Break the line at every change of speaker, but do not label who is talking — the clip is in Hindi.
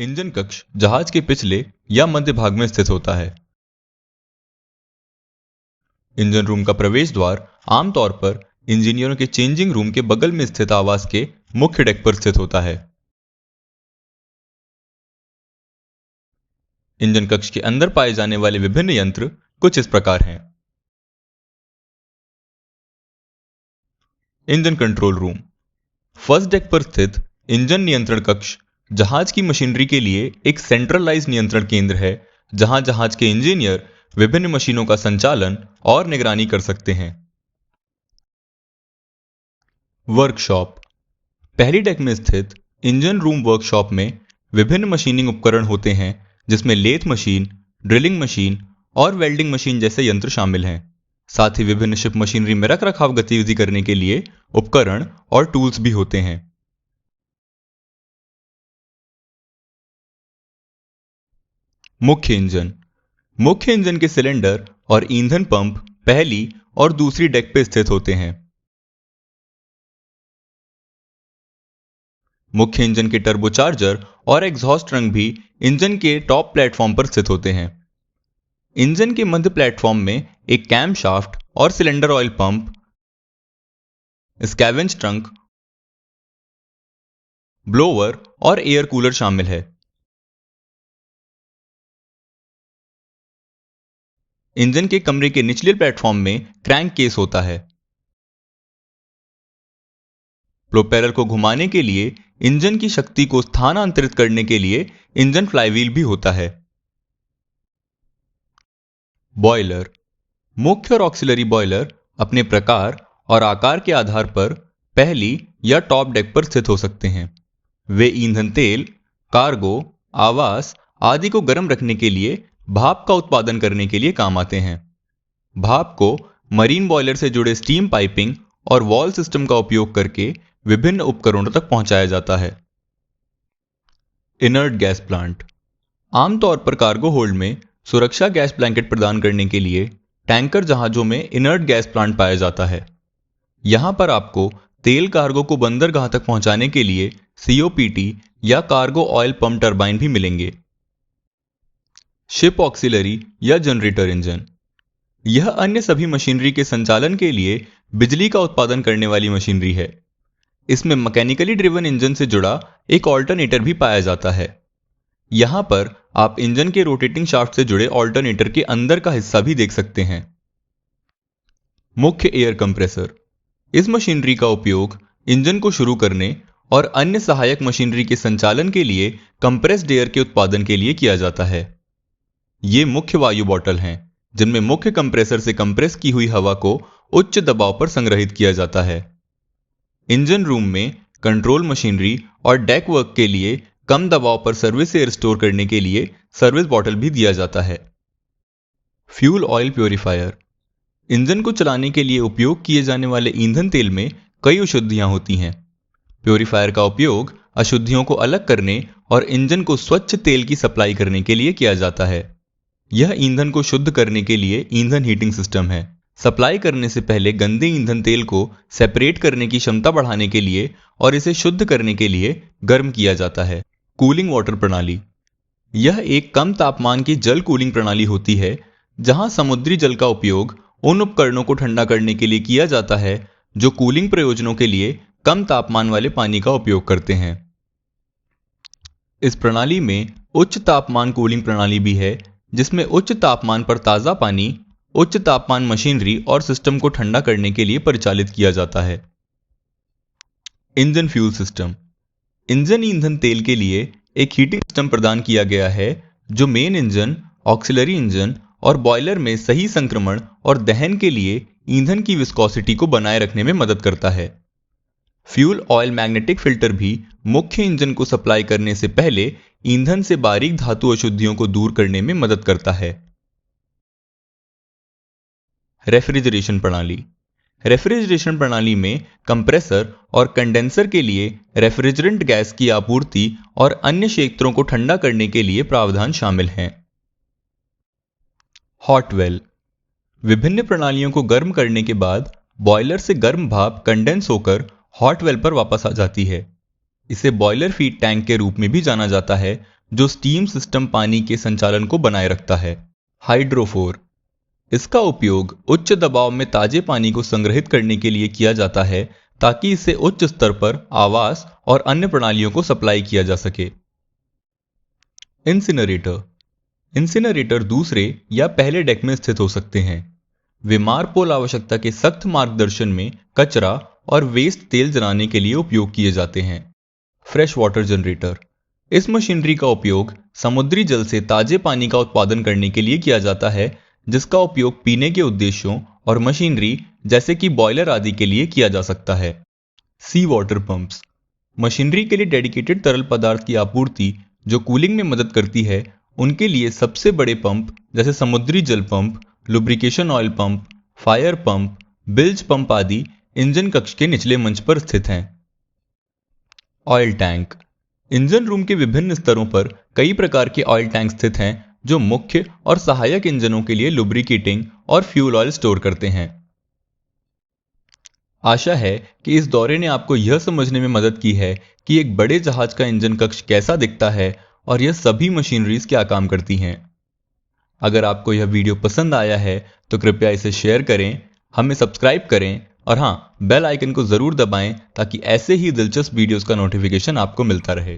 इंजन कक्ष जहाज के पिछले या मध्य भाग में स्थित होता है। इंजन रूम का प्रवेश द्वार आमतौर पर इंजीनियरों के चेंजिंग रूम के बगल में स्थित आवास के मुख्य डेक पर स्थित होता है। इंजन कक्ष के अंदर पाए जाने वाले विभिन्न यंत्र कुछ इस प्रकार हैं। Engine control room first deck पर स्थित इंजन नियंत्रण कक्ष जहाज की मशीनरी के लिए एक सेंट्रलाइज्ड नियंत्रण केंद्र है, जहां जहाज के इंजीनियर विभिन्न मशीनों का संचालन और निगरानी कर सकते हैं। वर्कशॉप पहली डेक में स्थित इंजन रूम वर्कशॉप में विभिन्न मशीनिंग उपकरण होते हैं, जिसमें लेथ मशीन, ड्रिलिंग मशीन और वेल्डिंग मशीन जैसे यंत्र शामिल हैं। साथ ही विभिन्न शिप मशीनरी में रखरखाव गतिविधि करने के लिए उपकरण और टूल्स भी होते हैं। मुख्य इंजन के सिलेंडर और ईंधन पंप पहली और दूसरी डेक पे स्थित होते हैं। मुख्य इंजन के टर्बोचार्जर और एग्जॉस्ट ट्रंक भी इंजन के टॉप प्लेटफॉर्म पर स्थित होते हैं। इंजन के मध्य प्लेटफॉर्म में एक कैम शाफ्ट और cylinder oil pump, scavenge trunk, blower और एयर कूलर शामिल है। इंजन के कमरे के निचले प्लेटफॉर्म में क्रैंक केस होता है। प्रोपेलर को घुमाने के लिए इंजन की शक्ति को स्थानांतरित करने के लिए इंजन फ्लाईव्हील भी होता है। बॉयलर मुख्य और ऑक्सिलरी बॉयलर अपने प्रकार और आकार के आधार पर पहली या टॉप डेक पर स्थित हो सकते हैं। वे ईंधन तेल, कार्गो, आवास आदि को गर्म रखने के लिए भाप का उत्पादन करने के लिए काम आते हैं। भाप को मरीन बॉयलर से जुड़े स्टीम पाइपिंग और वॉल सिस्टम का उपयोग करके विभिन्न उपकरणों तक पहुंचाया जाता है। इनर्ट गैस प्लांट आमतौर पर कार्गो होल्ड में सुरक्षा गैस ब्लैंकेट प्रदान करने के लिए टैंकर जहाजों में इनर्ट गैस प्लांट पाया जाता है। यहां पर आपको तेल कार्गो को बंदरगाह तक पहुंचाने के लिए COPT या कार्गो ऑयल पंप टरबाइन भी मिलेंगे। शिप ऑक्सिलरी या जनरेटर इंजन यह अन्य सभी मशीनरी के संचालन के लिए बिजली का उत्पादन करने वाली मशीनरी है। इसमें मैकेनिकली ड्रिवन इंजन से जुड़ा एक ऑल्टरनेटर भी पाया जाता है। यहां पर आप इंजन के रोटेटिंग शाफ्ट से जुड़े ऑल्टरनेटर के अंदर का हिस्सा भी देख सकते हैं। मुख्य एयर कंप्रेसर इस मशीनरी का उपयोग इंजन को शुरू करने और अन्य सहायक मशीनरी के संचालन के लिए कंप्रेस्ड एयर के उत्पादन के लिए किया जाता है। ये मुख्य वायु बॉटल हैं, जिनमें मुख्य कंप्रेसर से कंप्रेस की हुई हवा को उच्च दबाव पर संग्रहित किया जाता है। इंजन रूम में कंट्रोल मशीनरी और डेक वर्क के लिए कम दबाव पर सर्विस एयर स्टोर करने के लिए सर्विस बॉटल भी दिया जाता है। फ्यूल ऑयल प्योरीफायर इंजन को चलाने के लिए उपयोग किए जाने वाले ईंधन तेल में कई अशुद्धियां होती हैं। प्योरीफायर का उपयोग अशुद्धियों को अलग करने और इंजन को स्वच्छ तेल की सप्लाई करने के लिए किया जाता है। यह ईंधन को शुद्ध करने के लिए ईंधन हीटिंग सिस्टम है। सप्लाई करने से पहले गंदे ईंधन तेल को सेपरेट करने की क्षमता बढ़ाने के लिए और इसे शुद्ध करने के लिए गर्म किया जाता है। कूलिंग वाटर प्रणाली यह एक कम तापमान की जल कूलिंग प्रणाली होती है, जहां समुद्री जल का उपयोग उन उपकरणों को ठंडा करने के लिए किया जाता है जो कूलिंग प्रयोजनों के लिए कम तापमान वाले पानी का उपयोग करते हैं। इस प्रणाली में उच्च तापमान कूलिंग प्रणाली भी है, जिसमें उच्च तापमान पर ताज़ा पानी उच्च तापमान मशीनरी और सिस्टम को ठंडा करने के लिए परिचालित किया जाता है। इंजन फ्यूल सिस्टम इंजन ईंधन तेल के लिए एक हीटिंग सिस्टम प्रदान किया गया है, जो मेन इंजन, ऑक्सिलरी इंजन और बॉयलर में सही संक्रमण और दहन के लिए ईंधन की विस्कोसिटी को बनाए रखने में मदद करता है। फ्यूल ऑयल मैग्नेटिक फिल्टर भी मुख्य इंजन को सप्लाई करने से पहले ईंधन से बारीक धातु अशुद्धियों को दूर करने में मदद करता है। रेफ्रिजरेशन प्रणाली में कंप्रेसर और कंडेंसर के लिए रेफ्रिजरेंट गैस की आपूर्ति और अन्य क्षेत्रों को ठंडा करने के लिए प्रावधान शामिल हैं। हॉट वेल विभिन्न प्रणालियों को गर्म करने के बाद बॉयलर से गर्म भाप कंडेंस होकर हॉट वेल पर वापस आ जाती है। इसे बॉयलर फीड टैंक के रूप में भी जाना जाता है, जो स्टीम सिस्टम पानी के संचालन को बनाए रखता है। हाइड्रोफोर, इसका उपयोग उच्च दबाव में ताजे पानी को संग्रहित करने के लिए किया जाता है ताकि इसे उच्च स्तर पर आवास और अन्य प्रणालियों को सप्लाई किया जा सके। इंसिनरेटर, इंसिनरेटर दूसरे या पहले डेक में स्थित हो सकते हैं। वे मारपोल आवश्यकता के सख्त मार्गदर्शन में कचरा और वेस्ट तेल जलाने के लिए उपयोग किए जाते हैं। फ्रेश वाटर जनरेटर, इस मशीनरी का उपयोग समुद्री जल से ताजे पानी का उत्पादन करने के लिए किया जाता है, जिसका उपयोग पीने के उद्देश्यों और मशीनरी जैसे कि बॉयलर आदि के लिए किया जा सकता है। सी वाटर पंप्स, मशीनरी के लिए डेडिकेटेड तरल पदार्थ की आपूर्ति जो कूलिंग में मदद करती है, उनके लिए सबसे बड़े पंप जैसे समुद्री जल pump, lubrication oil pump, fire pump, bilge pump आदि इंजन कक्ष के निचले मंच पर स्थित हैं। ऑयल टैंक, इंजन रूम के विभिन्न स्तरों पर कई प्रकार के ऑयल टैंक स्थित हैं जो मुख्य और सहायक इंजनों के लिए लुब्रिकेटिंग और फ्यूल ऑयल स्टोर करते हैं। आशा है कि इस दौरे ने आपको यह समझने में मदद की है कि एक बड़े जहाज का इंजन कक्ष कैसा दिखता है और यह सभी मशीनरीज क्या काम करती हैं। अगर आपको यह वीडियो पसंद आया है तो कृपया इसे शेयर करें, हमें सब्सक्राइब करें और हाँ, बेल आइकन को जरूर दबाएं ताकि ऐसे ही दिलचस्प वीडियोस का नोटिफिकेशन आपको मिलता रहे।